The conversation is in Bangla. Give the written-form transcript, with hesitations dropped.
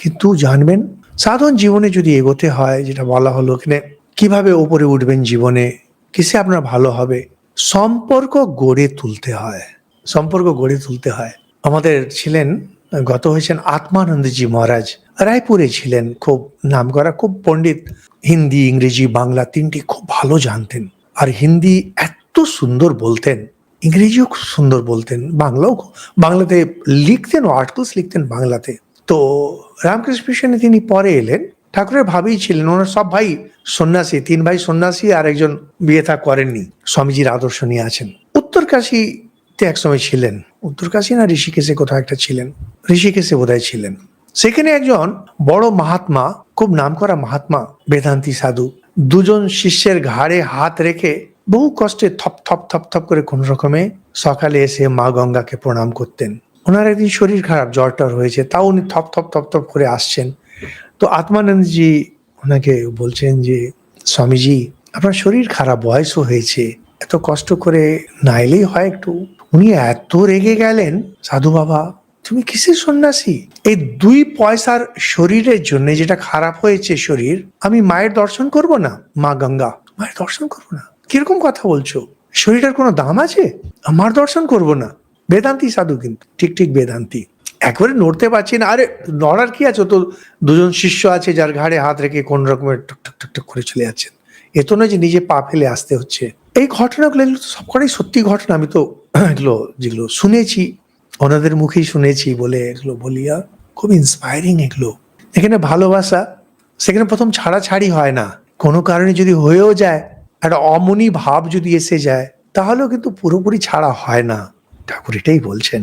কিন্তু জানবেন সাধারণ জীবনে যদি এগোতে হয়, যেটা বলা হলো এখানে, কিভাবে উপরে উঠবেন জীবনে, কিসে আপনার ভালো হবে, সম্পর্ক গড়ে তুলতে হয়। সম্পর্ক গড়ে তুলতে হয়। আমাদের ছিলেন, গত হয়েছেন আত্মানন্দজি মহারাজ, রায়পুরে ছিলেন, খুব নামকরা, খুব পণ্ডিত, হিন্দি, ইংরেজি, বাংলা তিনটি খুব ভালো জানতেন। আর হিন্দি এত সুন্দর বলতেন, ইংরেজিও খুব সুন্দর বলতেন, বাংলাতে লিখতেন, আর্টিকেলস লিখতেন বাংলাতে। তো রামকৃষ্ণ মিশনে তিনি পরে এলেন। ঠাকুরের ভাবেই ছিলেন, ওনার সব ভাই সন্ন্যাসী, 3 ভাই সন্ন্যাসী, আর একজন বিয়ে থা করেননি, স্বামীজির আদর্শ নিয়ে আছেন। উত্তরকাশীতে একসময় ছিলেন, উত্তরকাশী না ঋষিকেশে কোথাও একটা ছিলেন, ঋষিকেশে বোধহয় ছিলেন। সেখানে একজন বড় মহাত্মা, খুব নামকরা মহাত্মা, বেদান্তি সাধু, দুজন শিষ্যের ঘাড়ে হাত রেখে বহু কষ্টে থপ থপ থপ থপ করে কোন রকমে সকালে এসে মা গঙ্গাকে প্রণাম করতেন। ওনার একদিন শরীর খারাপ, জ্বর টর হয়েছে, তাও উনি থপ থপ থপ থপ করে আসছেন। তো আত্মানন্দজি ওনাকে বলছেন যে, স্বামীজি আপনার শরীর খারাপ, বয়সও হয়েছে, এত কষ্ট করে না এলেই হয় একটু। উনি এত রেগে গেলেন, সাধু বাবা তুমি কিসের সন্ন্যাসী? এই 2 পয়সার শরীরের জন্য, যেটা খারাপ হয়েছে শরীর, আমি মায়ের দর্শন করব না? মা গঙ্গা, মায়ের দর্শন করবো না? কিরকম কথা বলছো? শরীরের কোনো দাম আছে? আমার দর্শন করব না? বেদান্তি সাধু, কিন্তু ঠিক ঠিক বেদান্তি। একবারে নড়তে পারছি না। আরে নড়ার কি আছে? তো দুজন শিষ্য আছে যার ঘাড়ে হাত রেখে কোন রকমের টুক টুক টুক টুক করে চলে যাচ্ছেন। এ তো নয় যে নিজে পা ফেলে আসতে হচ্ছে। এই ঘটনাগুলো, এগুলো তো সবকটাই সত্যি ঘটনা। আমি তো এগুলো যেগুলো শুনেছি, ওনাদের মুখেই শুনেছি বলে এগুলো বলিয়া, খুব ইন্সপায়ারিং এগুলো। এখানে ভালোবাসা, সেখানে প্রথম ছাড়াছাড়ি হয় না। কোনো কারণে যদি হয়েও যায়, একটা অমনি ভাব যদি এসে যায়, তাহলেও কিন্তু পুরোপুরি ছাড়া হয় না। ঠাকুর এটাই বলছেন।